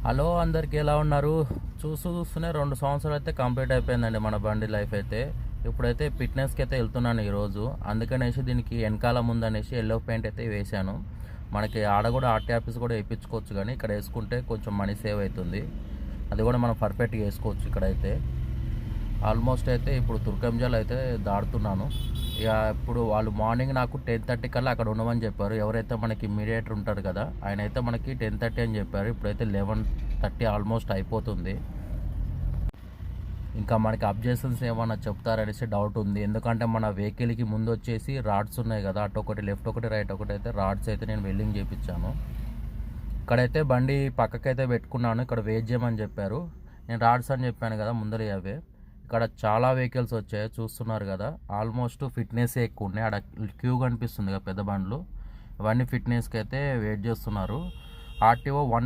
Hello అందరికీ ఎలా ఉన్నారు? చూస్తూనే 2 సంవత్సరాలు అయితే కంప్లీట్ అయిపోయిందండి మన బండి లైఫ్ అయితే. ఇప్పుడైతే ఫిట్నెస్కి అయితే వెళ్తున్నాను ఈరోజు. అందుకనేసి దీనికి వెనకాల ముందనేసి ఎల్లో పెయింట్ అయితే వేశాను. మనకి ఆడ కూడా ఆర్టీ ఆఫీస్ కూడా వేయించుకోవచ్చు, కానీ ఇక్కడ వేసుకుంటే కొంచెం మనీ సేవ్ అవుతుంది. అది కూడా మనం పర్ఫెక్ట్గా వేసుకోవచ్చు ఇక్కడైతే. ఆల్మోస్ట్ అయితే ఇప్పుడు తుర్కంజల్ అయితే దాడుతున్నాను. ఇక ఇప్పుడు వాళ్ళు మార్నింగ్ నాకు 10:30 కల్లా అక్కడ ఉండమని చెప్పారు. ఎవరైతే మనకి మీడియేటర్ ఉంటారు కదా, ఆయన అయితే మనకి 10:30 అని చెప్పారు. ఇప్పుడైతే 11:30 ఆల్మోస్ట్ అయిపోతుంది. ఇంకా మనకి అబ్జెక్షన్స్ ఏమన్నా చెప్తారనేసి డౌట్ ఉంది. ఎందుకంటే మన వెహికల్కి ముందు వచ్చేసి రాడ్స్ ఉన్నాయి కదా, అటు ఒకటి లెఫ్ట్ ఒకటి రైట్ ఒకటి అయితే రాడ్స్ అయితే నేను వెల్డింగ్ చేయించాను. ఇక్కడైతే బండి పక్కకైతే పెట్టుకున్నాను. ఇక్కడ వెయిట్ చేయమని చెప్పారు. నేను రాడ్స్ అని చెప్పాను కదా ముందర అవే. ఇక్కడ చాలా వెహికల్స్ వచ్చాయి చూస్తున్నారు కదా. ఆల్మోస్ట్ ఫిట్నెస్ ఎక్కువ ఉన్నాయి. అక్కడ క్యూ కనిపిస్తుంది కదా పెద్ద బండ్లు, ఇవన్నీ ఫిట్నెస్కి అయితే వెయిట్ చేస్తున్నారు. ఆర్టీఓ 1